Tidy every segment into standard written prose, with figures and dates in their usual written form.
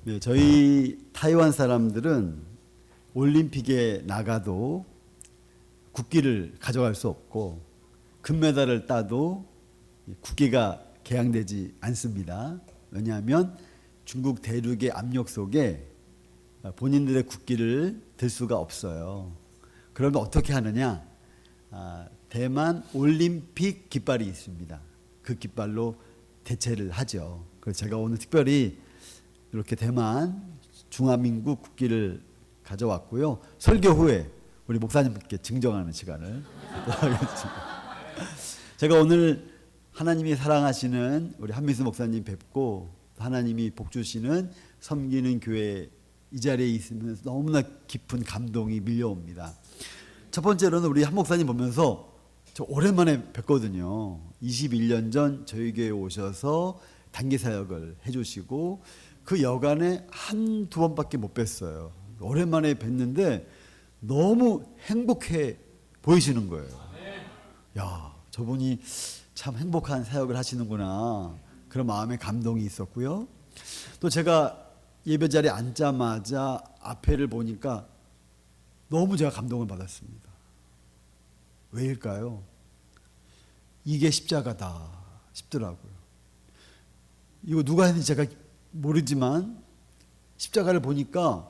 네, 저희 타이완 사람들은 올림픽에 나가도 국기를 가져갈 수 없고 금메달을 따도 국기가 개양되지 않습니다. 왜냐하면 중국 대륙의 압력 속에 본인들의 국기를 들 수가 없어요. 그러면 어떻게 하느냐? 대만 올림픽 깃발이 있습니다. 그 깃발로 대체를 하죠. 그래서 제가 오늘 특별히 이렇게 대만 중화민국 국기를 가져왔고요. 설교 후에 우리 목사님께 증정하는 시간을 하겠습니다. 제가 오늘 하나님이 사랑하시는 우리 한민수 목사님 뵙고 하나님이 복 주시는 섬기는 교회 이 자리에 있으면서 너무나 깊은 감동이 밀려옵니다. 첫 번째로는 우리 한 목사님 보면서 저 오랜만에 뵙거든요. 21년 전 저희 교회에 오셔서 단기 사역을 해주시고 그 여간에 한두 번밖에 못 뵀어요. 오랜만에 뵀는데 너무 행복해 보이시는 거예요. 야, 저분이 참 행복한 사역을 하시는구나. 그런 마음에 감동이 있었고요. 또 제가 예배 자리에 앉자마자 앞에를 보니까 너무 제가 감동을 받았습니다. 왜일까요? 이게 십자가다 싶더라고요. 이거 누가 했는지 제가 모르지만 십자가를 보니까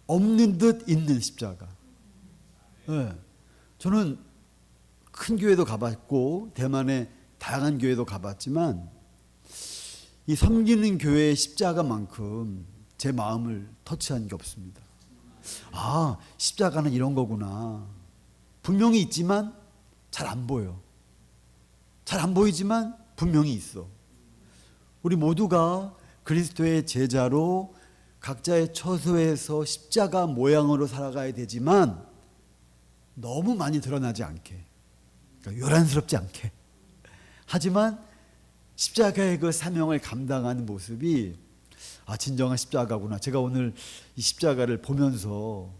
없는 듯 있는 십자가. 네. 저는 큰 교회도 가봤고 대만의 다양한 교회도 가봤지만 이 섬기는 교회의 십자가만큼 제 마음을 터치한 게 없습니다. 아, 십자가는 이런 거구나. 분명히 있지만 잘 안 보여. 잘 안 보이지만 분명히 있어. 우리 모두가 그리스도의 제자로 각자의 처소에서 십자가 모양으로 살아가야 되지만 너무 많이 드러나지 않게, 그러니까 요란스럽지 않게. 하지만 십자가의 그 사명을 감당하는 모습이 진정한 십자가구나. 제가 오늘 이 십자가를 보면서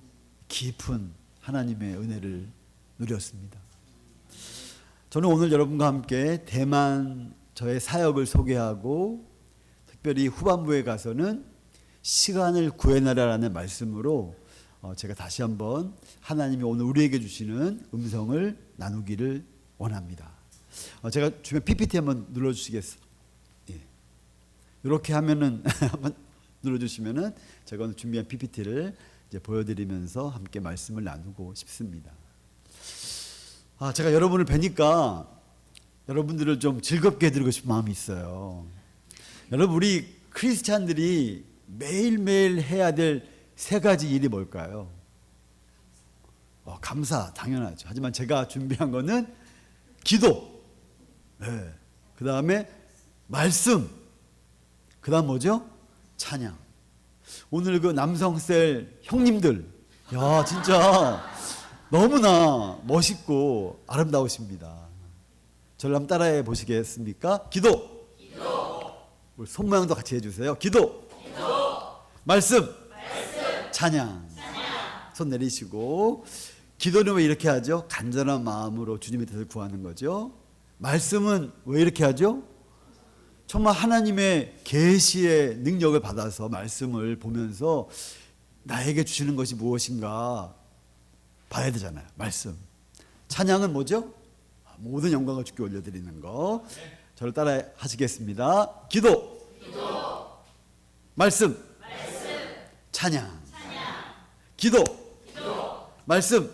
깊은 하나님의 은혜를 누렸습니다. 저는 오늘 여러분과 함께 대만 저의 사역을 소개하고 특별히 후반부에 가서는 시간을 구해나라라는 말씀으로 제가 다시 한번 하나님이 오늘 우리에게 주시는 음성을 나누기를 원합니다. 제가 주변 PPT 한번 눌러주시겠어요? 예. 이렇게 하면은 한번 눌러주시면은 제가 오늘 준비한 PPT를 이제 보여드리면서 함께 말씀을 나누고 싶습니다. 제가 여러분을 뵈니까 여러분들을 좀 즐겁게 해드리고 싶은 마음이 있어요. 여러분, 우리 크리스찬들이 매일매일 해야 될 세 가지 일이 뭘까요? 감사, 당연하죠. 하지만 제가 준비한 거는 기도, 네. 그 다음에 말씀, 그 다음 뭐죠? 찬양. 오늘 그 남성셀 형님들, 야, 진짜 너무나 멋있고 아름다우십니다. 저를 한번 따라해 보시겠습니까? 기도. 우리 손 모양도 같이 해주세요. 기도. 말씀. 찬양. 손 내리시고. 기도는 왜 이렇게 하죠? 간절한 마음으로 주님의 뜻을 구하는 거죠. 말씀은 왜 이렇게 하죠? 정말 하나님의 계시의 능력을 받아서 말씀을 보면서 나에게 주시는 것이 무엇인가 봐야 되잖아요. 말씀. 찬양은 뭐죠? 모든 영광을 주께 올려드리는 거. 저를 따라 하시겠습니다. 기도. 말씀. 찬양. 기도. 말씀.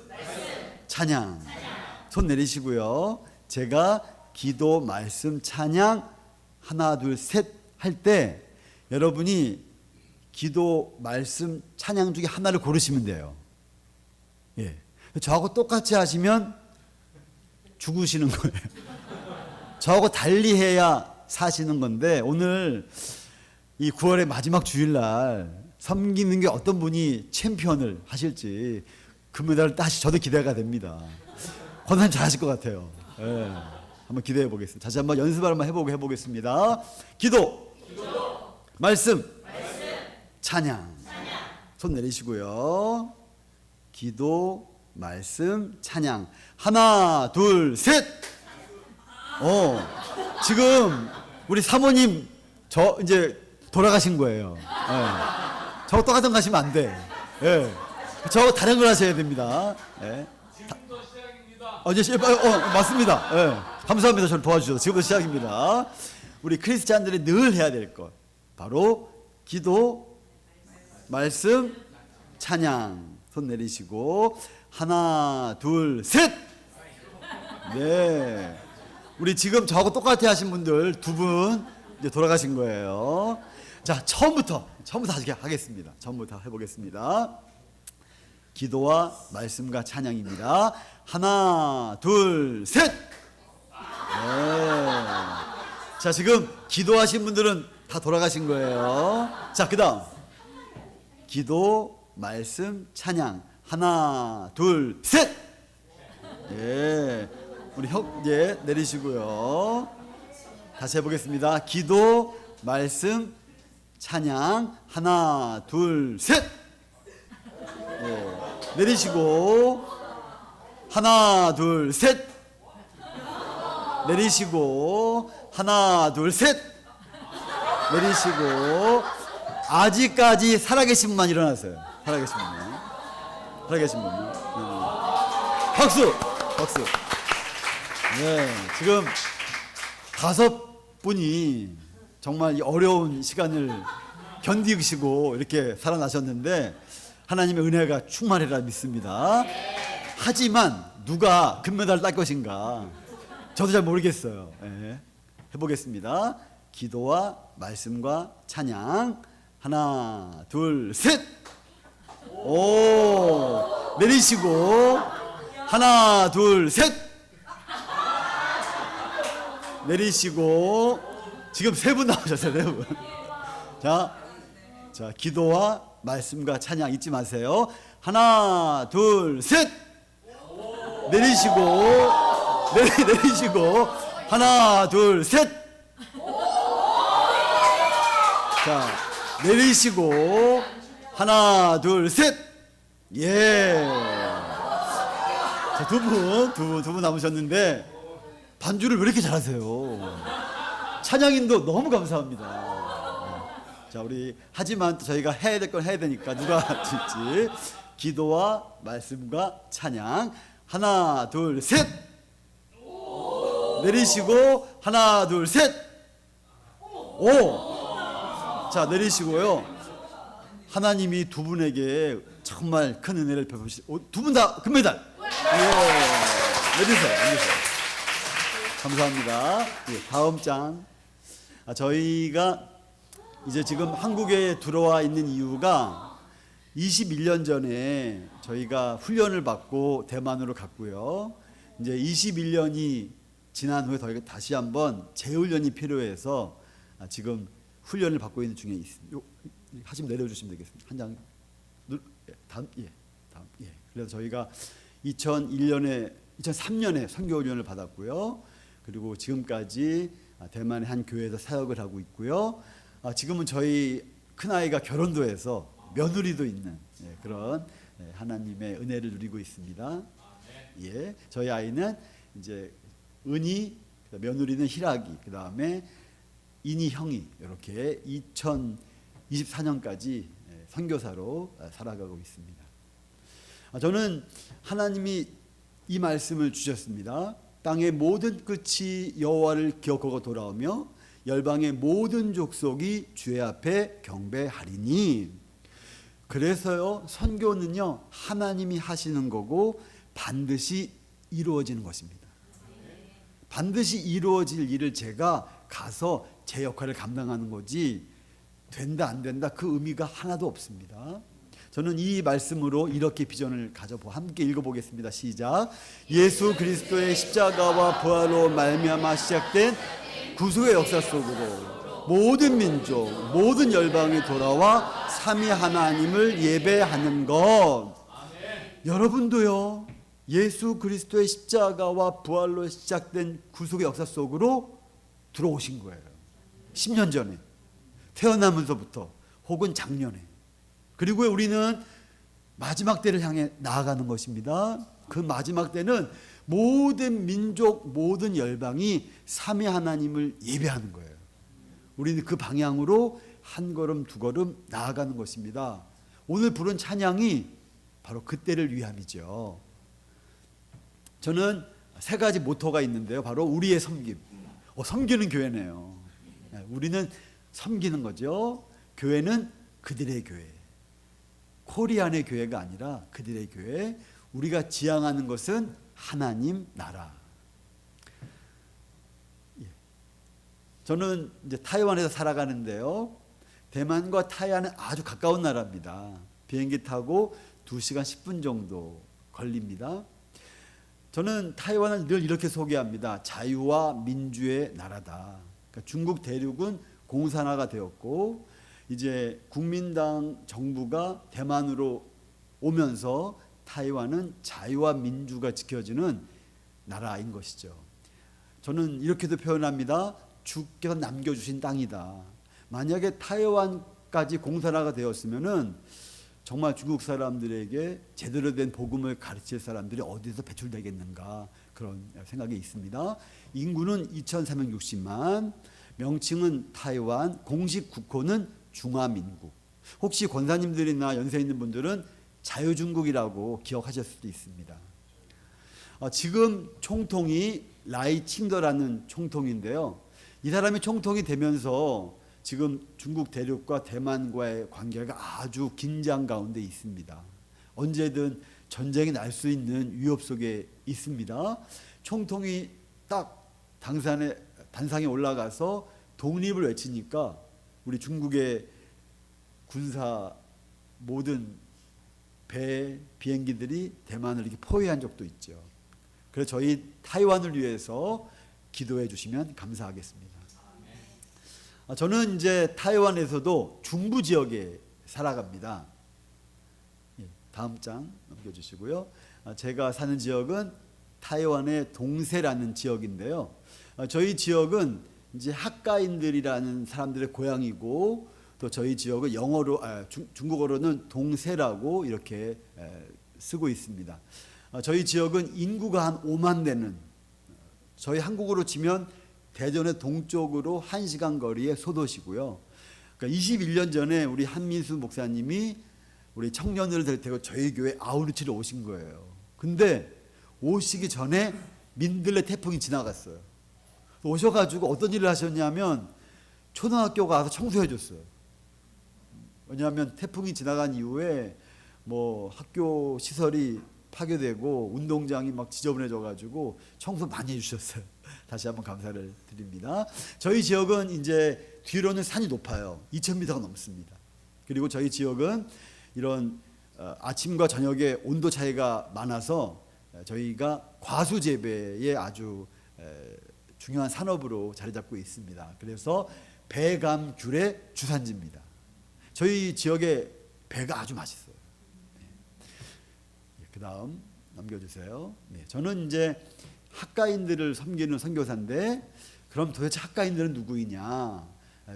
찬양. 손 내리시고요. 제가 기도, 말씀, 찬양 하나, 둘, 셋 할 때 여러분이 기도, 말씀, 찬양 중에 하나를 고르시면 돼요. 예. 저하고 똑같이 하시면 죽으시는 거예요. 저하고 달리 해야 사시는 건데 오늘 이 9월의 마지막 주일날 섬기는 게 어떤 분이 챔피언을 하실지 금메달을 따시 저도 기대가 됩니다. 권사님 잘하실 것 같아요. 네. 한번 기대해 보겠습니다. 다시 한번 연습을 한번 해보겠습니다. 기도. 말씀. 찬양. 손 내리시고요. 기도, 말씀, 찬양. 하나, 둘, 셋. 지금 우리 사모님 저 이제 돌아가신 거예요. 네. 저거 똑같은 거 하시면 안 돼. 예. 저 다른 걸 하셔야 됩니다. 예. 지금부터 시작입니다. 이제 맞습니다. 예. 감사합니다. 저를 도와주셔서 지금부터 시작입니다. 우리 크리스찬들이 늘 해야 될 것 바로 기도, 말씀, 찬양. 손 내리시고 하나, 둘, 셋. 네. 우리 지금 저하고 똑같이 하신 분들 두 분 이제 돌아가신 거예요. 자, 처음부터 하겠습니다. 처음부터 해보겠습니다. 기도와 말씀과 찬양입니다. 하나, 둘, 셋. 네. 자, 지금 기도하신 분들은 다 돌아가신 거예요. 자, 그다음 기도, 말씀, 찬양. 하나, 둘, 셋. 예. 우리 내리시고요. 다시 해보겠습니다. 기도, 말씀, 찬양. 하나, 둘, 셋. 예. 내리시고 하나, 둘, 셋. 내리시고 하나, 둘, 셋. 내리시고 아직까지 살아계신 분만 일어나세요. 살아계신 분만. 박수. 네, 지금 5분이 정말 이 어려운 시간을 견디시고 이렇게 살아나셨는데 하나님의 은혜가 충만해라 믿습니다. 하지만 누가 금메달을 딸 것인가 저도 잘 모르겠어요. 네, 해보겠습니다. 기도와 말씀과 찬양. 하나, 둘, 셋. 오, 내리시고 하나, 둘, 셋. 내리시고 지금 3분 나오셨어요. 4분. 자, 기도와 말씀과 찬양 잊지 마세요. 하나, 둘, 셋. 내리시고 내리시고 하나, 둘, 셋. 자, 내리시고 하나, 둘, 셋. 예. 자, 두 분 남으셨는데 반주를 왜 이렇게 잘하세요? 찬양인도 너무 감사합니다. 자, 우리 하지만 저희가 해야 될 건 해야 되니까 누가 할지. 기도와 말씀과 찬양. 하나, 둘, 셋. 내리시고 하나, 둘, 셋. 오. 자, 내리시고요. 하나님이 두 분에게 정말 큰 은혜를 베푸시고 두 분 다 금메달. 예. 내리세요. 감사합니다. 예, 다음 장. 저희가 이제 지금 한국에 들어와 있는 이유가 21년 전에 저희가 훈련을 받고 대만으로 갔고요. 이제 21년이 지난 후에 저희가 다시 한번 재훈련이 필요해서 지금 훈련을 받고 있는 중에 있습니다. 하시면 내려주시면 되겠습니다. 한 장. 다음. 그래서 저희가 2003년에 선교훈련을 받았고요. 그리고 지금까지 대만의 한 교회에서 사역을 하고 있고요. 지금은 저희 큰아이가 결혼도 해서 며느리도 있는 그런 하나님의 은혜를 누리고 있습니다. 예, 저희 아이는 이제 은희, 며느리는 희락이, 그 다음에 인희 형이 이렇게 2024년까지 선교사로 살아가고 있습니다. 저는 하나님이 이 말씀을 주셨습니다. 땅의 모든 끝이 여호와를 기억하고 돌아오며 열방의 모든 족속이 주의 앞에 경배하리니. 그래서요, 선교는요 하나님이 하시는 거고 반드시 이루어지는 것입니다. 반드시 이루어질 일을 제가 가서 제 역할을 감당하는 거지 된다 안 된다 그 의미가 하나도 없습니다. 저는 이 말씀으로 이렇게 비전을 가져보 함께 읽어보겠습니다. 시작. 예수 그리스도의 십자가와 부활로 말미암아 시작된 구속의 역사 속으로 모든 민족, 모든 열방이 돌아와 삼위 하나님을 예배하는 것. 여러분도요, 예수 그리스도의 십자가와 부활로 시작된 구속의 역사 속으로 들어오신 거예요. 10년 전에 태어나면서부터 혹은 작년에. 그리고 우리는 마지막 때를 향해 나아가는 것입니다. 그 마지막 때는 모든 민족, 모든 열방이 삼위 하나님을 예배하는 거예요. 우리는 그 방향으로 한 걸음 두 걸음 나아가는 것입니다. 오늘 부른 찬양이 바로 그때를 위함이죠. 저는 세 가지 모토가 있는데요. 바로 우리의 섬김. 섬기는 교회네요. 우리는 섬기는 거죠. 교회는 그들의 교회. 코리안의 교회가 아니라 그들의 교회. 우리가 지향하는 것은 하나님 나라. 저는 이제 타이완에서 살아가는데요. 대만과 타이완은 아주 가까운 나라입니다. 비행기 타고 2시간 10분 정도 걸립니다. 저는 타이완을 늘 이렇게 소개합니다. 자유와 민주의 나라다. 그러니까 중국 대륙은 공산화가 되었고 이제 국민당 정부가 대만으로 오면서 타이완은 자유와 민주가 지켜지는 나라인 것이죠. 저는 이렇게도 표현합니다. 주께서 남겨주신 땅이다. 만약에 타이완까지 공산화가 되었으면은 정말 중국 사람들에게 제대로 된 복음을 가르칠 사람들이 어디서 배출되겠는가 그런 생각이 있습니다. 인구는 2,360만, 명칭은 타이완, 공식 국호는 중화민국. 혹시 권사님들이나 연세 있는 분들은 자유중국이라고 기억하실 수도 있습니다. 지금 총통이 라이 칭더라는 총통인데요. 이 사람이 총통이 되면서 지금 중국 대륙과 대만과의 관계가 아주 긴장 가운데 있습니다. 언제든 전쟁이 날 수 있는 위협 속에 있습니다. 총통이 딱 단상에 올라가서 독립을 외치니까 우리 중국의 군사 모든 배, 비행기들이 대만을 이렇게 포위한 적도 있죠. 그래서 저희 타이완을 위해서 기도해 주시면 감사하겠습니다. 저는 이제 타이완에서도 중부 지역에 살아갑니다. 다음 장 넘겨주시고요. 제가 사는 지역은 타이완의 동세라는 지역인데요. 저희 지역은 이제 학가인들이라는 사람들의 고향이고 또 저희 지역은 중국어로는 동세라고 이렇게 쓰고 있습니다. 저희 지역은 인구가 한 5만 되는 저희 한국으로 치면 대전의 동쪽으로 1시간 거리의 소도시고요. 그러니까 21년 전에 우리 한민수 목사님이 우리 청년들을 데리고 저희 교회 아우르치를 오신 거예요. 근데 오시기 전에 민들레 태풍이 지나갔어요. 오셔가지고 어떤 일을 하셨냐면 초등학교 가서 청소해 줬어요. 왜냐하면 태풍이 지나간 이후에 뭐 학교 시설이 파괴되고 운동장이 막 지저분해져가지고 청소 많이 해주셨어요. 다시 한번 감사를 드립니다. 저희 지역은 이제 뒤로는 산이 높아요. 2,000m가 넘습니다. 그리고 저희 지역은 이런 아침과 저녁에 온도 차이가 많아서 저희가 과수 재배에 아주 중요한 산업으로 자리 잡고 있습니다. 그래서 배감 귤의 주산지입니다. 저희 지역의 배가 아주 맛있어요. 그 다음 넘겨주세요. 저는 이제 학가인들을 섬기는 선교사인데 그럼 도대체 학가인들은 누구이냐?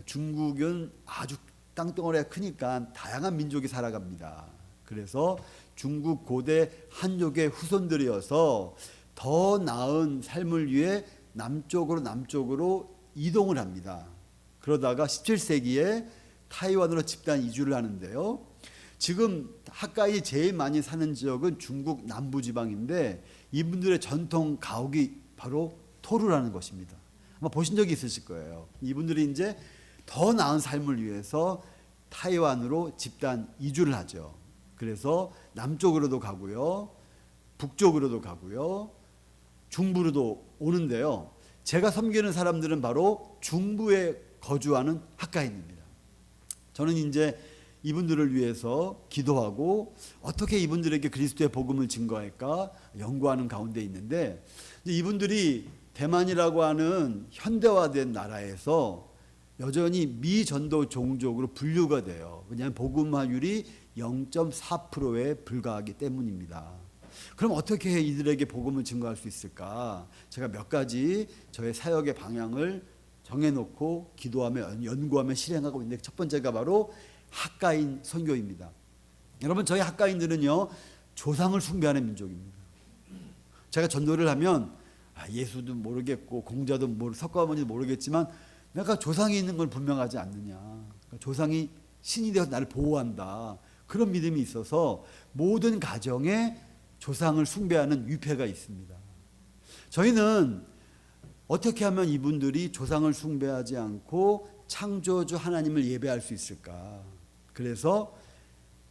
중국은 아주 땅덩어리가 크니까 다양한 민족이 살아갑니다. 그래서 중국 고대 한족의 후손들이어서 더 나은 삶을 위해 남쪽으로 이동을 합니다. 그러다가 17세기에 타이완으로 집단 이주를 하는데요. 지금 학가인이 제일 많이 사는 지역은 중국 남부지방인데 이분들의 전통 가옥이 바로 토르라는 것입니다. 아마 보신 적이 있으실 거예요. 이분들이 이제 더 나은 삶을 위해서 타이완으로 집단 이주를 하죠. 그래서 남쪽으로도 가고요. 북쪽으로도 가고요. 중부로도 오는데요. 제가 섬기는 사람들은 바로 중부에 거주하는 학가인입니다. 저는 이제 이분들을 위해서 기도하고 어떻게 이분들에게 그리스도의 복음을 증거할까 연구하는 가운데 있는데 이분들이 대만이라고 하는 현대화된 나라에서 여전히 미전도 종족으로 분류가 돼요. 왜냐하면 복음화율이 0.4%에 불과하기 때문입니다. 그럼 어떻게 이들에게 복음을 증거할 수 있을까? 제가 몇 가지 저의 사역의 방향을 정해놓고 기도하며 연구하며 실행하고 있는데 첫 번째가 바로 학가인 선교입니다. 여러분 저희 학가인들은요 조상을 숭배하는 민족입니다. 제가 전도를 하면 예수도 모르겠고 공자도 석가모니도 모르겠지만 내가 조상이 있는 건 분명하지 않느냐. 조상이 신이 되어서 나를 보호한다. 그런 믿음이 있어서 모든 가정에 조상을 숭배하는 위패가 있습니다. 저희는 어떻게 하면 이분들이 조상을 숭배하지 않고 창조주 하나님을 예배할 수 있을까? 그래서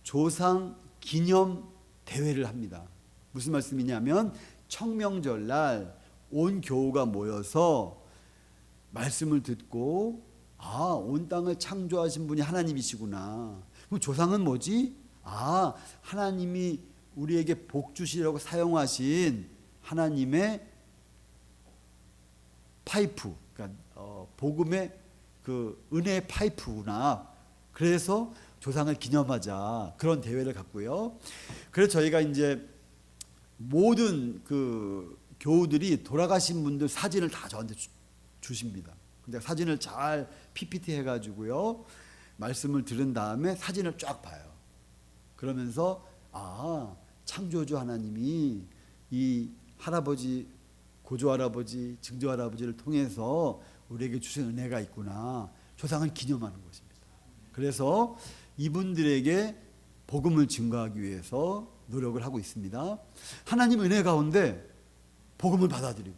조상 기념 대회를 합니다. 무슨 말씀이냐면 청명절날 온 교우가 모여서 말씀을 듣고 온 땅을 창조하신 분이 하나님이시구나. 그럼 조상은 뭐지? 하나님이 우리에게 복 주시려고 사용하신 하나님의 파이프, 그러니까 복음의 그 은혜의 파이프구나. 그래서 조상을 기념하자. 그런 대회를 갖고요. 그래서 저희가 이제 모든 그 교우들이 돌아가신 분들 사진을 다 저한테 주십니다. 근데 사진을 잘 PPT 해가지고요. 말씀을 들은 다음에 사진을 쫙 봐요. 그러면서 창조주 하나님이 이 할아버지, 고조할아버지, 증조할아버지를 통해서 우리에게 주신 은혜가 있구나. 조상을 기념하는 것입니다. 그래서 이분들에게 복음을 증거하기 위해서 노력을 하고 있습니다. 하나님 은혜 가운데 복음을 받아들이고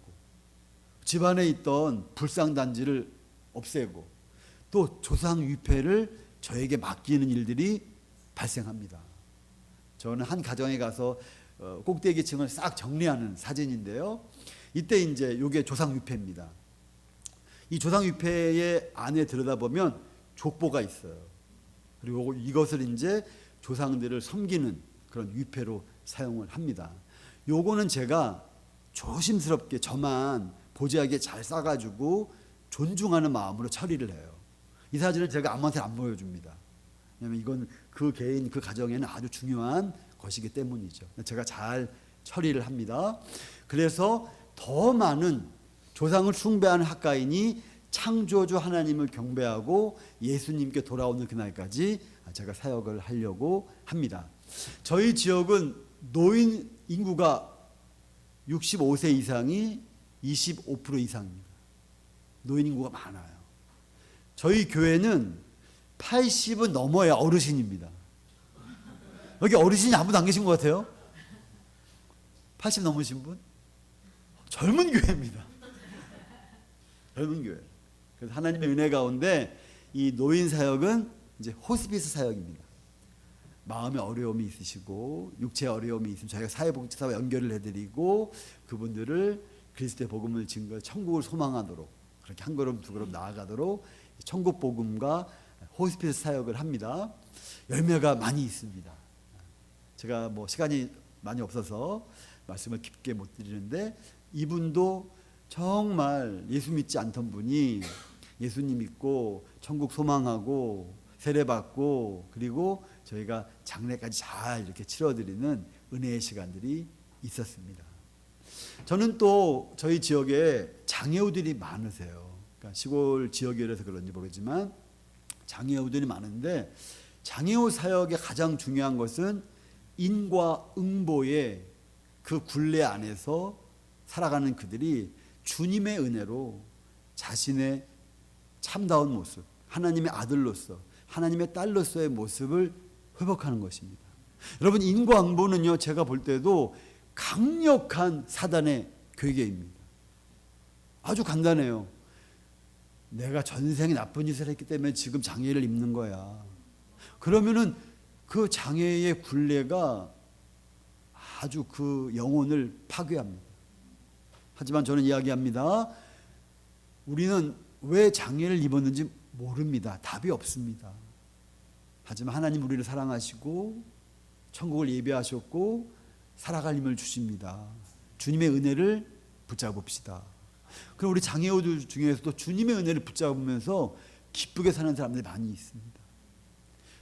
집안에 있던 불상단지를 없애고 또 조상 위패를 저에게 맡기는 일들이 발생합니다. 저는 한 가정에 가서 꼭대기층을 싹 정리하는 사진인데요. 이때 이제 이게 조상 위패입니다. 이 조상 위패의 안에 들여다보면 족보가 있어요. 그리고 이것을 이제 조상들을 섬기는 그런 위패로 사용을 합니다. 요거는 제가 조심스럽게 저만 보지하게 잘 싸가지고 존중하는 마음으로 처리를 해요. 이 사진을 제가 아무한테 안 보여줍니다. 왜냐하면 이건 그 개인, 그 가정에는 아주 중요한 것이기 때문이죠. 제가 잘 처리를 합니다. 그래서 더 많은 조상을 숭배하는 학가인이 창조주 하나님을 경배하고 예수님께 돌아오는 그날까지 제가 사역을 하려고 합니다. 저희 지역은 노인 인구가 65세 이상이 25% 이상입니다. 노인 인구가 많아요. 저희 교회는 80은 넘어야 어르신입니다. 여기 어르신이 아무도 안 계신 것 같아요? 80 넘으신 분? 젊은 교회입니다. 젊은 교회. 그래서 하나님의 은혜 가운데 이 노인 사역은 이제 호스피스 사역입니다. 마음의 어려움이 있으시고 육체의 어려움이 있으면 저희가 사회복지사와 연결을 해드리고 그분들을 그리스도의 복음을 증거, 천국을 소망하도록 그렇게 한 걸음 두 걸음 나아가도록 천국 복음과 호스피스 사역을 합니다. 열매가 많이 있습니다. 제가 시간이 많이 없어서 말씀을 깊게 못 드리는데 이분도 정말 예수 믿지 않던 분이 예수님 믿고 천국 소망하고 세례받고 그리고 저희가 장례까지 잘 이렇게 치러드리는 은혜의 시간들이 있었습니다. 저는 또 저희 지역에 장애우들이 많으세요. 그러니까 시골 지역이라서 그런지 모르지만 장애우들이 많은데 장애우 사역의 가장 중요한 것은 인과응보의 그 굴레 안에서 살아가는 그들이 주님의 은혜로 자신의 참다운 모습, 하나님의 아들로서, 하나님의 딸로서의 모습을 회복하는 것입니다. 여러분, 인과응보는요, 제가 볼 때도 강력한 사단의 괴계입니다. 아주 간단해요. 내가 전생에 나쁜 짓을 했기 때문에 지금 장애를 입는 거야. 그러면은 그 장애의 굴레가 아주 그 영혼을 파괴합니다. 하지만 저는 이야기합니다. 우리는 왜 장애를 입었는지 모릅니다. 답이 없습니다. 하지만 하나님 우리를 사랑하시고 천국을 예비하셨고 살아갈 힘을 주십니다. 주님의 은혜를 붙잡읍시다. 그럼 우리 장애우들 중에서도 주님의 은혜를 붙잡으면서 기쁘게 사는 사람들이 많이 있습니다.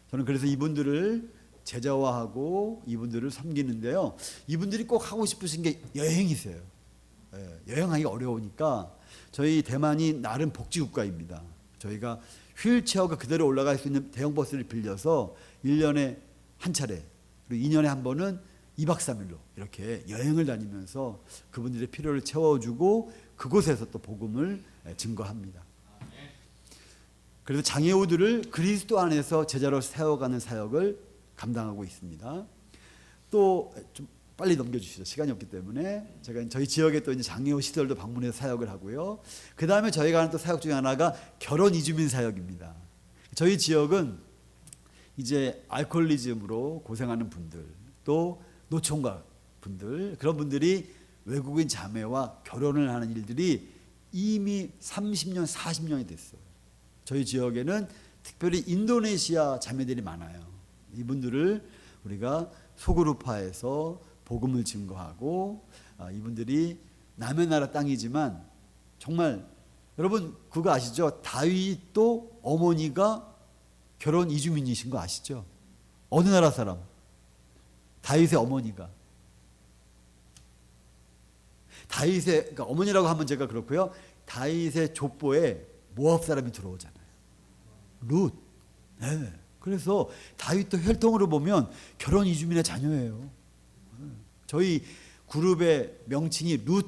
저는 그래서 이분들을 제자화하고 이분들을 섬기는데요. 이분들이 꼭 하고 싶으신 게 여행이세요. 여행하기 어려우니까 저희 대만이 나름 복지국가입니다. 저희가 휠체어가 그대로 올라갈 수 있는 대형 버스를 빌려서 1년에 한 차례 그리고 2년에 한 번은 2박 3일로 이렇게 여행을 다니면서 그분들의 필요를 채워주고 그곳에서 또 복음을 증거합니다. 그래서 장애우들을 그리스도 안에서 제자로 세워가는 사역을 감당하고 있습니다. 또 좀 빨리 넘겨주시죠. 시간이 없기 때문에. 제가 저희 지역에 또 이제 장애우 시설도 방문해서 사역을 하고요. 그 다음에 저희가 하는 또 사역 중에 하나가 결혼 이주민 사역입니다. 저희 지역은 이제 알코올리즘으로 고생하는 분들, 또 노총각 분들, 그런 분들이 외국인 자매와 결혼을 하는 일들이 이미 30년, 40년이 됐어요. 저희 지역에는 특별히 인도네시아 자매들이 많아요. 이분들을 우리가 소그룹화해서 복음을 증거하고, 이분들이 남의 나라 땅이지만 정말 여러분 그거 아시죠? 다윗도 어머니가 결혼 이주민이신 거 아시죠? 어느 나라 사람? 다윗의 어머니가. 그러니까 어머니라고 하면 제가 그렇고요. 다윗의 족보에 모압 사람이 들어오잖아요. 룻. 네. 그래서 다윗도 혈통으로 보면 결혼 이주민의 자녀예요. 저희 그룹의 명칭이 룻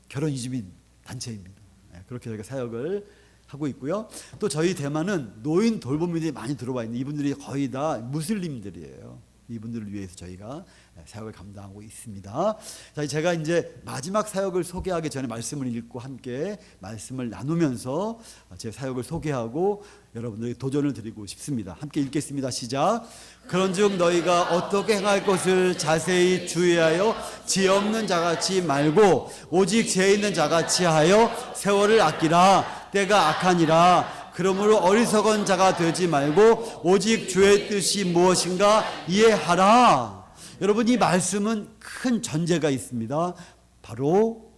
결혼 이주민 단체입니다. 네. 그렇게 저희가 사역을 하고 있고요. 또 저희 대만은 노인 돌봄인들이 많이 들어와 있는, 이분들이 거의 다 무슬림들이에요. 이분들을 위해서 저희가 사역을 감당하고 있습니다. 자, 제가 이제 마지막 사역을 소개하기 전에 말씀을 읽고 함께 말씀을 나누면서 제 사역을 소개하고 여러분들에게 도전을 드리고 싶습니다. 함께 읽겠습니다. 시작. 그런즉 너희가 어떻게 행할 것을 자세히 주의하여 지혜 없는 자같이 말고 오직 지혜 있는 자같이 하여 세월을 아끼라. 때가 악하니라. 그러므로 어리석은 자가 되지 말고 오직 주의 뜻이 무엇인가 이해하라. 여러분, 이 말씀은 큰 전제가 있습니다. 바로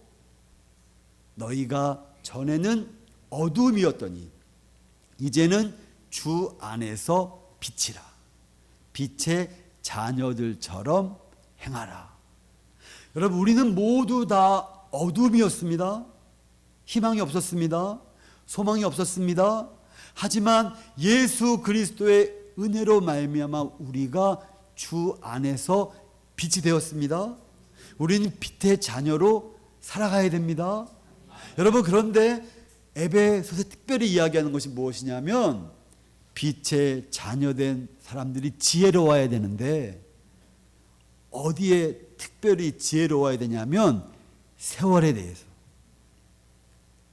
너희가 전에는 어둠이었더니 이제는 주 안에서 빛이라. 빛의 자녀들처럼 행하라. 여러분, 우리는 모두 다 어둠이었습니다. 희망이 없었습니다. 소망이 없었습니다. 하지만 예수 그리스도의 은혜로 말미암아 우리가 주 안에서 빛이 되었습니다. 우리는 빛의 자녀로 살아가야 됩니다. 여러분, 그런데 에베소서 특별히 이야기하는 것이 무엇이냐면 빛의 자녀된 사람들이 지혜로워야 되는데 어디에 특별히 지혜로워야 되냐면 세월에 대해서.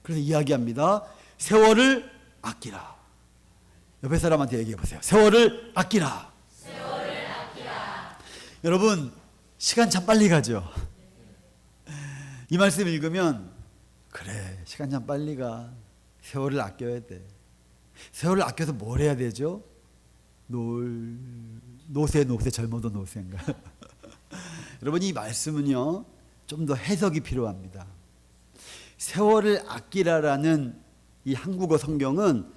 그래서 이야기합니다. 세월을 아끼라. 옆에 사람한테 얘기해 보세요. 세월을 아끼라. 세월을 아끼라. 여러분, 시간 참 빨리 가죠. 이 말씀 읽으면 그래, 시간 참 빨리 가. 세월을 아껴야 돼. 세월을 아껴서 뭘 해야 되죠? 노새 젊어도 노새인가. 여러분, 이 말씀은요 좀 더 해석이 필요합니다. 세월을 아끼라라는 이 한국어 성경은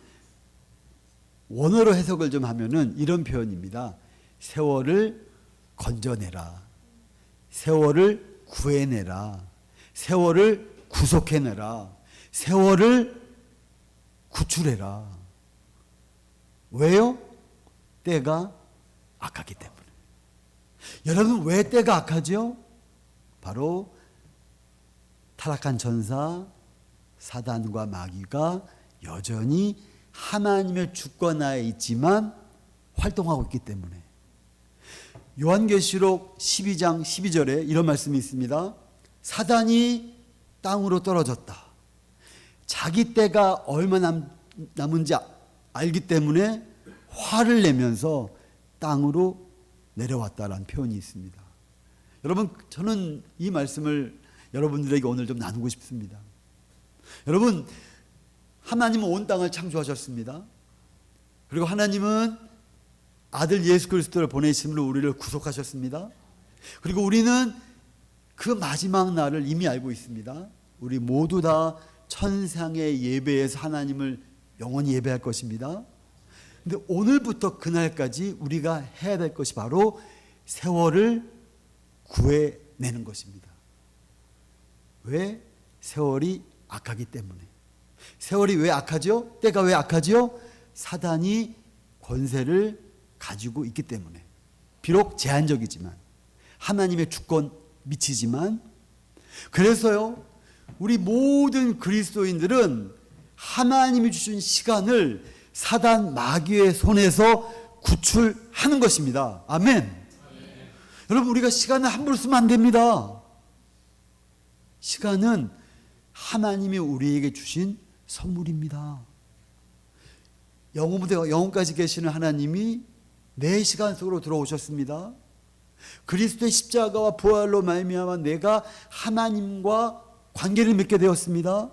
원어로 해석을 좀 하면은 이런 표현입니다. 세월을 건져내라. 세월을 구해내라. 세월을 구속해내라. 세월을 구출해라. 왜요? 때가 악하기 때문에. 여러분, 왜 때가 악하죠? 바로 타락한 천사 사단과 마귀가 여전히 하나님의 주권하에 있지만 활동하고 있기 때문에. 요한계시록 12장 12절에 이런 말씀이 있습니다. 사단이 땅으로 떨어졌다. 자기 때가 얼마 남은지 알기 때문에 화를 내면서 땅으로 내려왔다라는 표현이 있습니다. 여러분, 저는 이 말씀을 여러분들에게 오늘 좀 나누고 싶습니다. 여러분, 하나님은 온 땅을 창조하셨습니다. 그리고 하나님은 아들 예수 그리스도를 보내심으로 우리를 구속하셨습니다. 그리고 우리는 그 마지막 날을 이미 알고 있습니다. 우리 모두 다 천상의 예배에서 하나님을 영원히 예배할 것입니다. 근데 오늘부터 그날까지 우리가 해야 될 것이 바로 세월을 구해내는 것입니다. 왜? 세월이 악하기 때문에. 세월이 왜 악하죠? 때가 왜 악하죠? 사단이 권세를 가지고 있기 때문에. 비록 제한적이지만 하나님의 주권 미치지만. 그래서요, 우리 모든 그리스도인들은 하나님이 주신 시간을 사단 마귀의 손에서 구출하는 것입니다. 아멘. 여러분, 우리가 시간을 함부로 쓰면 안 됩니다. 시간은 하나님이 우리에게 주신 선물입니다. 영원부터 영원까지 계시는 하나님이 내 시간 속으로 들어오셨습니다. 그리스도의 십자가와 부활로 말미암아 내가 하나님과 관계를 맺게 되었습니다.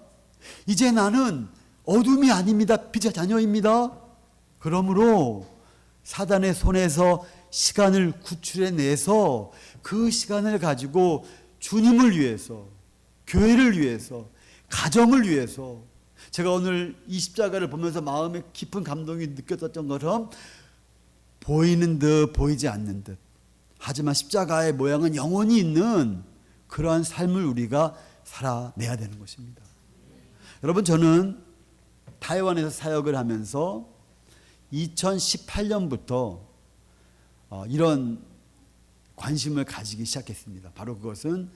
이제 나는 어둠이 아닙니다. 빛의 자녀입니다. 그러므로 사단의 손에서 시간을 구출해내서 그 시간을 가지고 주님을 위해서, 교회를 위해서, 가정을 위해서, 제가 오늘 이 십자가를 보면서 마음에 깊은 감동이 느껴졌던 것처럼 보이는 듯 보이지 않는 듯, 하지만 십자가의 모양은 영원히 있는 그러한 삶을 우리가 살아내야 되는 것입니다. 여러분, 저는 타이완에서 사역을 하면서 2018년부터 이런 관심을 가지기 시작했습니다. 바로 그것은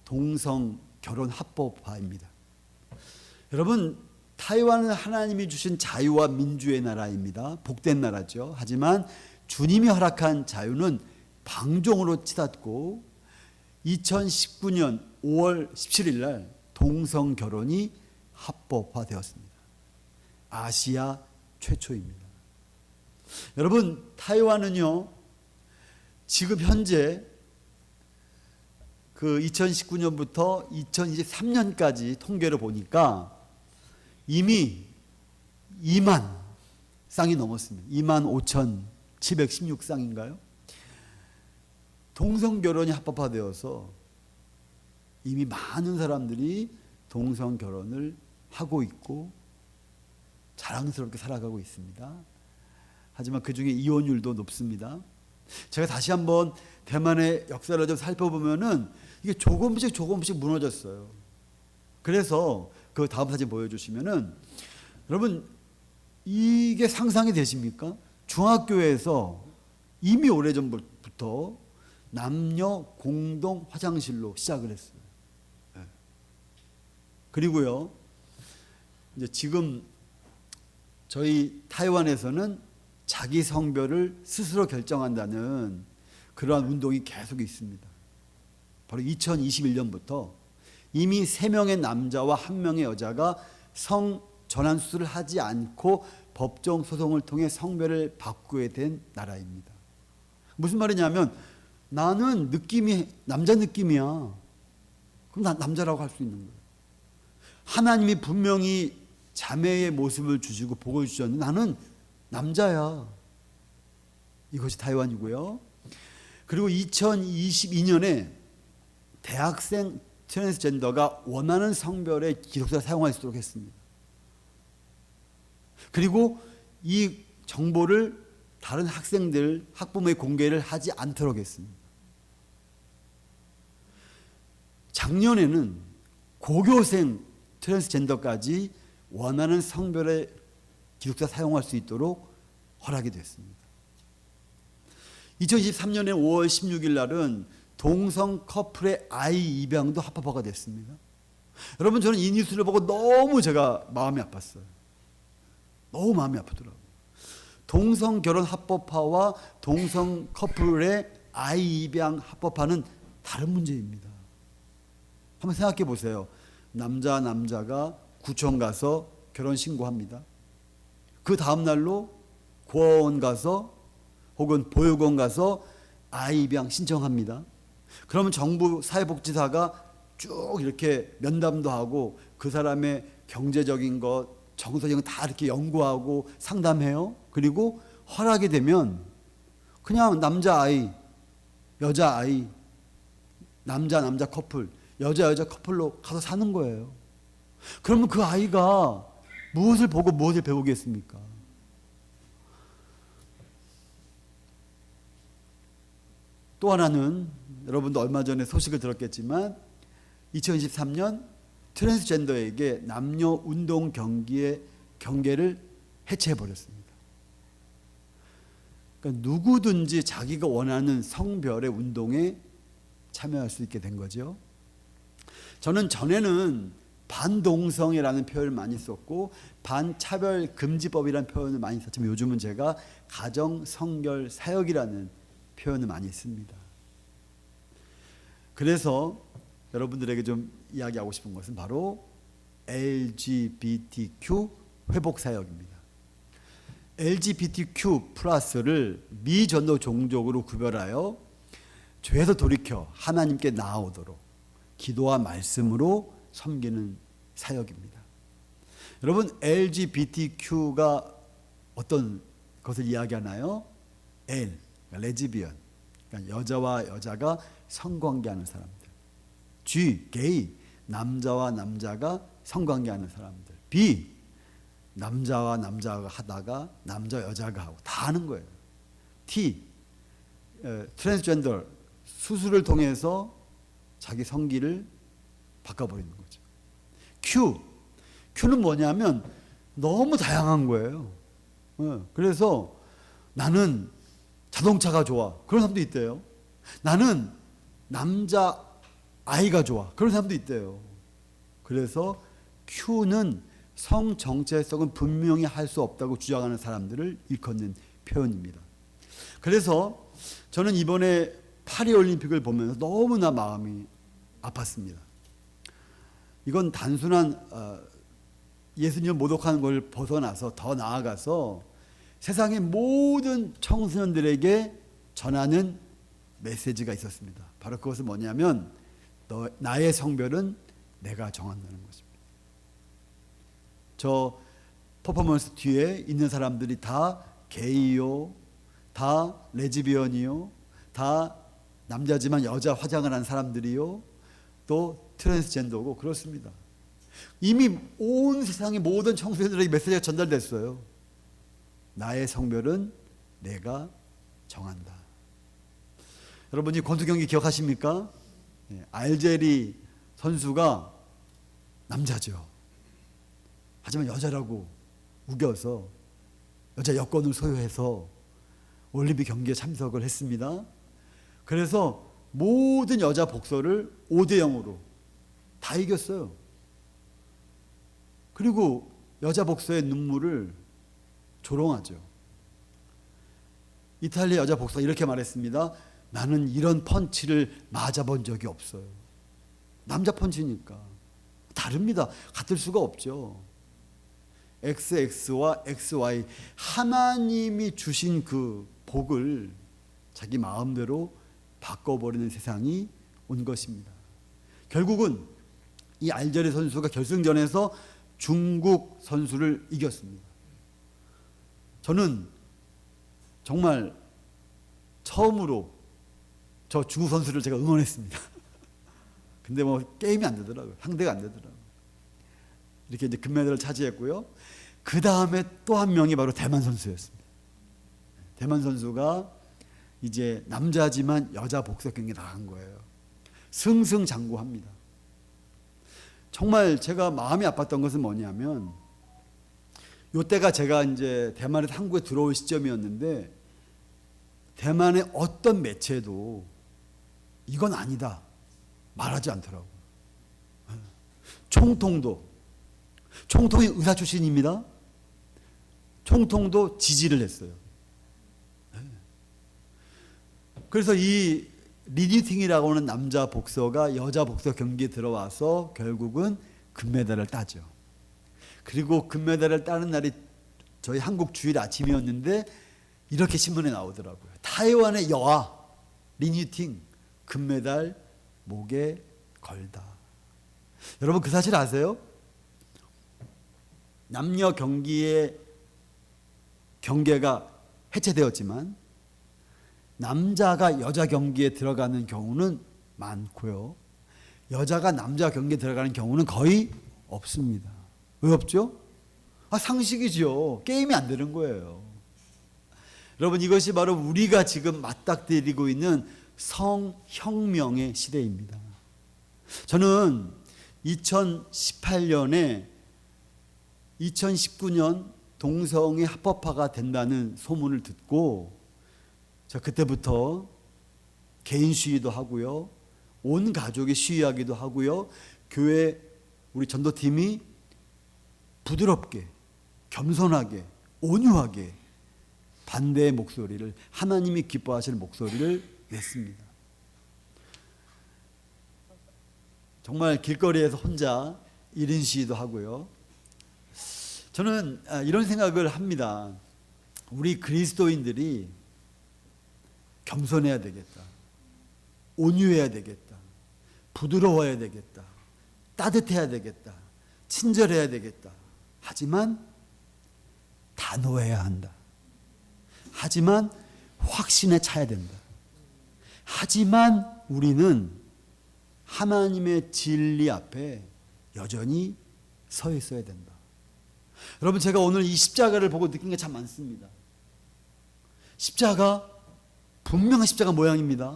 동성 결혼 합법화입니다. 여러분, 타이완은 하나님이 주신 자유와 민주의 나라입니다. 복된 나라죠. 하지만 주님이 허락한 자유는 방종으로 치닫고 2019년 5월 17일 날 동성 결혼이 합법화되었습니다. 아시아 최초입니다. 여러분, 타이완은요, 지금 현재 그 2019년부터 2023년까지 통계를 보니까 이미 2만 쌍이 넘었습니다. 25,716쌍인가요? 동성결혼이 합법화되어서 이미 많은 사람들이 동성결혼을 하고 있고 자랑스럽게 살아가고 있습니다. 하지만 그 중에 이혼율도 높습니다. 제가 다시 한번 대만의 역사를 좀 살펴보면은 이게 조금씩 무너졌어요. 그래서 그 다음 사진 보여주시면은, 여러분, 이게 상상이 되십니까? 중학교에서 이미 오래전부터 남녀 공동 화장실로 시작을 했어요. 네. 그리고요, 이제 지금 저희 타이완에서는 자기 성별을 스스로 결정한다는 그러한 운동이 계속 있습니다. 바로 2021년부터 이미 3명의 남자와 1명의 여자가 성 전환 수술을 하지 않고 법정 소송을 통해 성별을 바꾸게 된 나라입니다. 무슨 말이냐면, 나는 느낌이 남자 느낌이야. 그럼 난 남자라고 할 수 있는 거예요. 하나님이 분명히 자매의 모습을 주시고 복을 주셨는데 나는 남자야. 이것이 타이완이고요. 그리고 2022년에 대학생 트랜스젠더가 원하는 성별의 기록사를 사용할 수 있도록 했습니다. 그리고 이 정보를 다른 학생들, 학부모에 공개를 하지 않도록 했습니다. 작년에는 고교생 트랜스젠더까지 원하는 성별의 기록사 사용할 수 있도록 허락이 됐습니다. 2023년에 5월 16일 날은 동성 커플의 아이 입양도 합법화가 됐습니다. 여러분, 저는 이 뉴스를 보고 너무 제가 마음이 아팠어요. 너무 마음이 아프더라고요. 동성 결혼 합법화와 동성 커플의 아이 입양 합법화는 다른 문제입니다. 한번 생각해 보세요. 남자가 구청 가서 결혼 신고합니다. 그 다음 날로 고아원 가서 혹은 보육원 가서 아이 입양 신청합니다. 그러면 정부 사회복지사가 쭉 이렇게 면담도 하고 그 사람의 경제적인 것, 정서적인 것 다 이렇게 연구하고 상담해요. 그리고 허락이 되면 그냥 남자아이, 여자아이, 남자 커플, 여자 커플로 가서 사는 거예요. 그러면 그 아이가 무엇을 보고 무엇을 배우겠습니까? 또 하나는, 여러분도 얼마 전에 소식을 들었겠지만 2023년 트랜스젠더에게 남녀 운동 경기의 경계를 해체해버렸습니다. 그러니까 누구든지 자기가 원하는 성별의 운동에 참여할 수 있게 된 거죠. 저는 전에는 반동성애라는 표현을 많이 썼고 반차별금지법이라는 표현을 많이 썼지만 요즘은 제가 가정성결사역이라는 표현을 많이 씁니다. 그래서 여러분들에게 좀 이야기하고 싶은 것은 바로 LGBTQ 회복사역입니다. LGBTQ 플러스를 미전도 종족으로 구별하여 죄에서 돌이켜 하나님께 나아오도록 기도와 말씀으로 섬기는 사역입니다. 여러분, LGBTQ가 어떤 것을 이야기하나요? L, 레즈비언, 그러니까 여자와 여자가 성관계하는 사람들. G, 게이, 남자와 남자가 성관계하는 사람들. B, 남자와 남자가 하다가 남자 여자가 하고 다 하는 거예요. T, 트랜스젠더, 수술을 통해서 자기 성기를 바꿔버리는 거죠. Q는 뭐냐면 너무 다양한 거예요. 그래서 나는 자동차가 좋아. 그런 사람도 있대요. 나는 남자 아이가 좋아. 그런 사람도 있대요. 그래서 Q는 성 정체성은 분명히 할 수 없다고 주장하는 사람들을 일컫는 표현입니다. 그래서 저는 이번에 파리올림픽을 보면서 너무나 마음이 아팠습니다. 이건 단순한 예수님을 모독하는 걸 벗어나서 더 나아가서 세상의 모든 청소년들에게 전하는 메시지가 있었습니다. 바로 그것은 뭐냐면 나의 성별은 내가 정한다는 것입니다. 저 퍼포먼스 뒤에 있는 사람들이 다 게이요, 다 레즈비언이요, 다 남자지만 여자 화장을 한 사람들이요, 또 트랜스젠더고 그렇습니다. 이미 온 세상의 모든 청소년들에게 메시지가 전달됐어요. 나의 성별은 내가 정한다. 여러분, 이 권투 경기 기억하십니까? 알제리 선수가 남자죠. 하지만 여자라고 우겨서 여자 여권을 소유해서 올림픽 경기에 참석을 했습니다. 그래서 모든 여자 복서를 5대0으로 다 이겼어요. 그리고 여자 복서의 눈물을 조롱하죠. 이탈리아 여자 복서가 이렇게 말했습니다. 나는 이런 펀치를 맞아본 적이 없어요. 남자 펀치니까 다릅니다. 같을 수가 없죠. XX와 XY, 하나님이 주신 그 복을 자기 마음대로 바꿔버리는 세상이 온 것입니다. 결국은 이 알제리 선수가 결승전에서 중국 선수를 이겼습니다. 저는 정말 처음으로 저 중국 선수를 제가 응원했습니다. 근데 뭐 게임이 안 되더라고요. 상대가 안 되더라고요. 이렇게 이제 금메달을 차지했고요. 그 다음에 또 한 명이 바로 대만 선수였습니다. 대만 선수가 이제 남자지만 여자 복서 경기에 나간 거예요. 승승장구합니다. 정말 제가 마음이 아팠던 것은 뭐냐면, 요때가 제가 이제 대만에서 한국에 들어올 시점이었는데, 대만의 어떤 매체도 이건 아니다 말하지 않더라고요. 총통이 의사 출신입니다. 총통도 지지를 했어요. 그래서 이 리니팅이라고 하는 남자 복서가 여자 복서 경기에 들어와서 결국은 금메달을 따죠. 그리고 금메달을 따는 날이 저희 한국 주일 아침이었는데 이렇게 신문에 나오더라고요. 타이완의 여아 리니팅 금메달 목에 걸다. 여러분, 그 사실 아세요? 남녀 경기의 경계가 해체되었지만 남자가 여자 경기에 들어가는 경우는 많고요. 여자가 남자 경기에 들어가는 경우는 거의 없습니다. 왜 없죠? 상식이죠. 게임이 안 되는 거예요. 여러분, 이것이 바로 우리가 지금 맞닥뜨리고 있는 성혁명의 시대입니다. 저는 2018년에 2019년 동성애 합법화가 된다는 소문을 듣고 저 그때부터 개인 시위도 하고요. 온 가족이 시위하기도 하고요. 교회 우리 전도팀이 부드럽게, 겸손하게, 온유하게 반대의 목소리를, 하나님이 기뻐하시는 목소리를 냈습니다. 정말 길거리에서 혼자 1인 시위도 하고요. 저는 이런 생각을 합니다. 우리 그리스도인들이 겸손해야 되겠다. 온유해야 되겠다. 부드러워야 되겠다. 따뜻해야 되겠다. 친절해야 되겠다. 하지만 단호해야 한다. 하지만 확신에 차야 된다. 하지만 우리는 하나님의 진리 앞에 여전히 서 있어야 된다. 여러분, 제가 오늘 이 십자가를 보고 느낀 게 참 많습니다. 십자가, 분명한 십자가 모양입니다.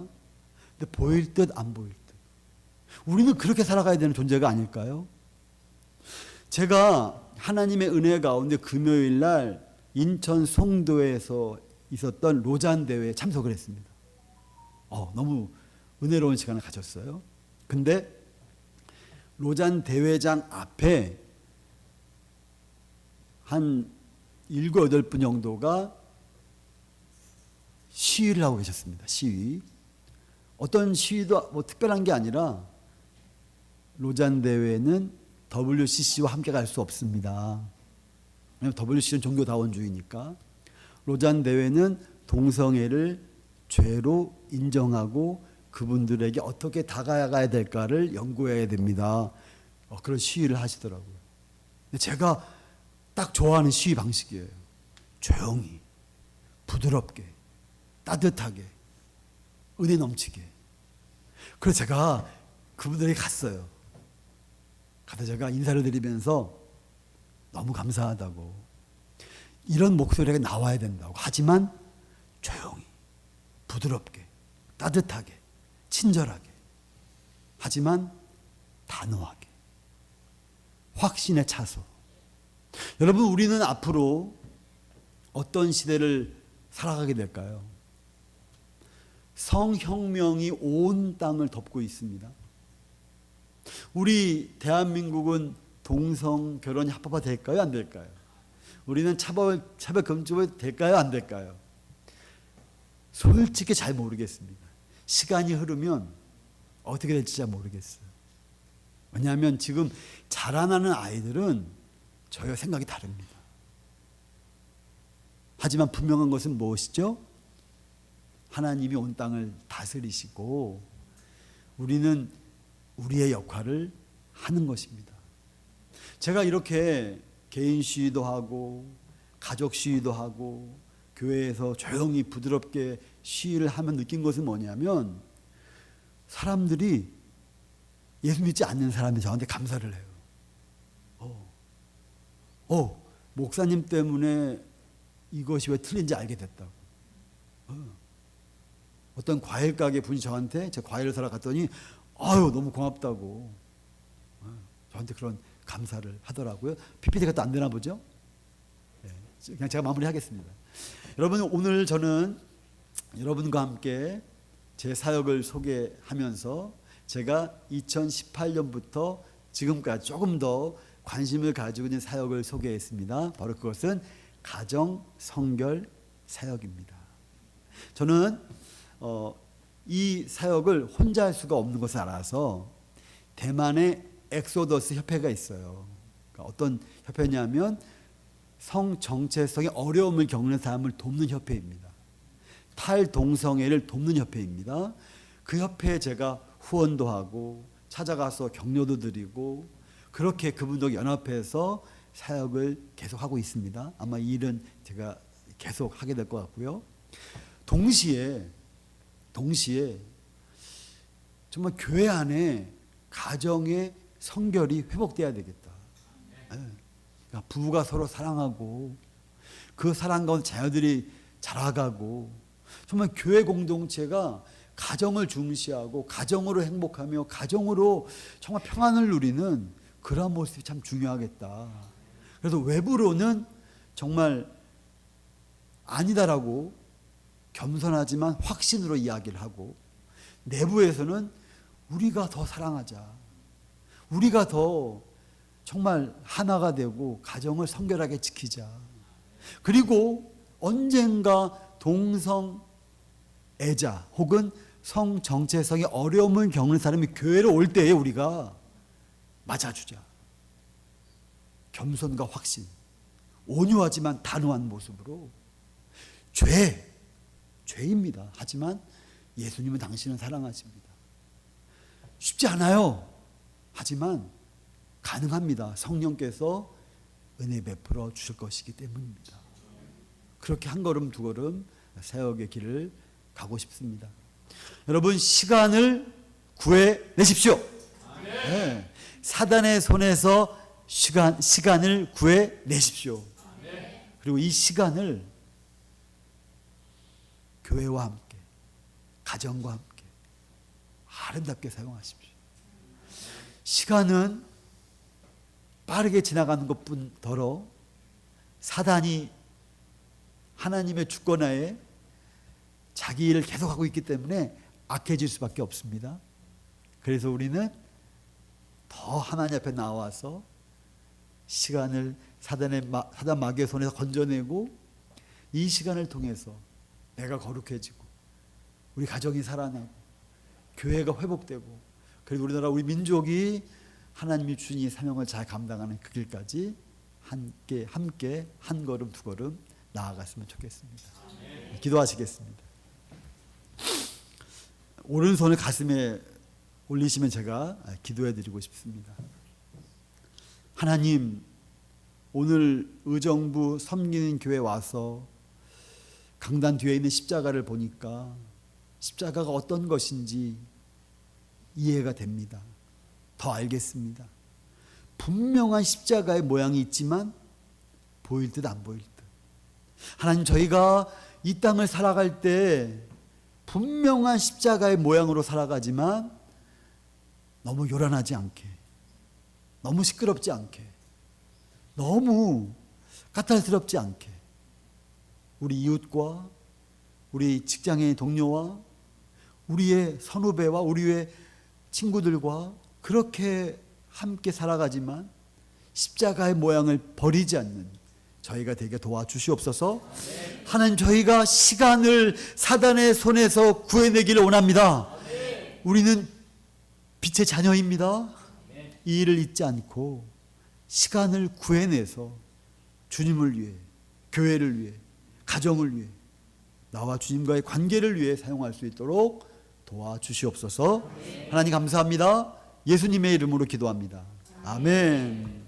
근데 보일 듯 안 보일 듯. 우리는 그렇게 살아가야 되는 존재가 아닐까요? 제가 하나님의 은혜 가운데 금요일 날 인천 송도에서 있었던 로잔 대회에 참석을 했습니다. 너무 은혜로운 시간을 가졌어요. 근데 로잔 대회장 앞에 한 7, 8분 정도가 시위를 하고 계셨습니다. 시위. 어떤 시위도 뭐 특별한 게 아니라 로잔 대회는 WCC와 함께 갈 수 없습니다. 왜냐하면 WCC는 종교다원주의니까. 로잔 대회는 동성애를 죄로 인정하고 그분들에게 어떻게 다가가야 될까를 연구해야 됩니다. 그런 시위를 하시더라고요. 근데 제가 딱 좋아하는 시위 방식이에요. 조용히, 부드럽게, 따뜻하게, 은혜 넘치게. 그래서 제가 그분들에게 갔어요. 가서 제가 인사를 드리면서 너무 감사하다고, 이런 목소리가 나와야 된다고, 하지만 조용히, 부드럽게, 따뜻하게, 친절하게, 하지만 단호하게, 확신에 차서. 여러분, 우리는 앞으로 어떤 시대를 살아가게 될까요? 성혁명이 온 땅을 덮고 있습니다. 우리 대한민국은 동성 결혼이 합법화 될까요? 안 될까요? 우리는 차별금지법이 될까요? 안 될까요? 솔직히 잘 모르겠습니다. 시간이 흐르면 어떻게 될지 잘 모르겠어요. 왜냐하면 지금 자라나는 아이들은 저희와 생각이 다릅니다. 하지만 분명한 것은 무엇이죠? 하나님이 온 땅을 다스리시고 우리는 우리의 역할을 하는 것입니다. 제가 이렇게 개인 시위도 하고 가족 시위도 하고 교회에서 조용히 부드럽게 시위를 하면 느낀 것은 뭐냐면, 사람들이 예수 믿지 않는 사람이 저한테 감사를 해요. 목사님 때문에 이것이 왜 틀린지 알게 됐다고. 어떤 과일 가게 분이 저한테, 제 과일을 사러 갔더니 너무 고맙다고 저한테 그런 감사를 하더라고요. PPT가 또 안 되나 보죠? 그냥 제가 마무리하겠습니다. 여러분, 오늘 저는 여러분과 함께 제 사역을 소개하면서 제가 2018년부터 지금까지 조금 더 관심을 가지고 있는 사역을 소개했습니다. 바로 그것은 가정 성결 사역입니다. 저는 이 사역을 혼자 할 수가 없는 것을 알아서 대만에 엑소더스 협회가 있어요. 그러니까 어떤 협회냐면 성 정체성의 어려움을 겪는 사람을 돕는 협회입니다. 탈동성애를 돕는 협회입니다. 그 협회에 제가 후원도 하고 찾아가서 격려도 드리고 그렇게 그분들 연합해서 사역을 계속하고 있습니다. 아마 이 일은 제가 계속 하게 될 것 같고요. 동시에 정말 교회 안에 가정의 성결이 회복돼야 되겠다. 그러니까 부부가 서로 사랑하고 그 사랑 가운데 자녀들이 자라가고, 정말 교회 공동체가 가정을 중시하고 가정으로 행복하며 가정으로 정말 평안을 누리는 그런 모습이 참 중요하겠다. 그래서 외부로는 정말 아니다라고 겸손하지만 확신으로 이야기를 하고, 내부에서는 우리가 더 사랑하자, 우리가 더 정말 하나가 되고 가정을 성결하게 지키자. 그리고 언젠가 동성애자 혹은 성정체성의 어려움을 겪는 사람이 교회로 올 때에 우리가 맞아주자. 겸손과 확신, 온유하지만 단호한 모습으로. 죄입니다. 하지만 예수님은 당신을 사랑하십니다. 쉽지 않아요. 하지만 가능합니다. 성령께서 은혜 베풀어 주실 것이기 때문입니다. 그렇게 한 걸음 두 걸음 사역의 길을 가고 싶습니다. 여러분, 시간을 구해내십시오. 네. 사단의 손에서 시간을 구해내십시오. 그리고 이 시간을 교회와 함께, 가정과 함께 아름답게 사용하십시오. 시간은 빠르게 지나가는 것뿐더러 사단이 하나님의 주권하에 자기 일을 계속하고 있기 때문에 악해질 수밖에 없습니다. 그래서 우리는 더 하나님 앞에 나와서 시간을 사단 마귀의 손에서 건져내고 이 시간을 통해서 내가 거룩해지고 우리 가정이 살아나고 교회가 회복되고 그리고 우리나라 우리 민족이 하나님이 주신 이 사명을 잘 감당하는 그 길까지 함께 한 걸음 두 걸음 나아갔으면 좋겠습니다. 기도하시겠습니다. 오른손을 가슴에 올리시면 제가 기도해 드리고 싶습니다. 하나님, 오늘 의정부 섬기는 교회 와서 강단 뒤에 있는 십자가를 보니까 십자가가 어떤 것인지 이해가 됩니다. 더 알겠습니다. 분명한 십자가의 모양이 있지만 보일 듯 안 보일 듯. 하나님, 저희가 이 땅을 살아갈 때 분명한 십자가의 모양으로 살아가지만 너무 요란하지 않게, 너무 시끄럽지 않게, 너무 까탈스럽지 않게 우리 이웃과 우리 직장의 동료와 우리의 선후배와 우리의 친구들과 그렇게 함께 살아가지만 십자가의 모양을 버리지 않는 저희가 되게 도와주시옵소서. 하나님, 저희가 시간을 사단의 손에서 구해내기를 원합니다. 우리는 빛의 자녀입니다. 이 일을 잊지 않고 시간을 구해내서 주님을 위해, 교회를 위해, 가정을 위해, 나와 주님과의 관계를 위해 사용할 수 있도록 도와주시옵소서. 하나님 감사합니다. 예수님의 이름으로 기도합니다. 아멘.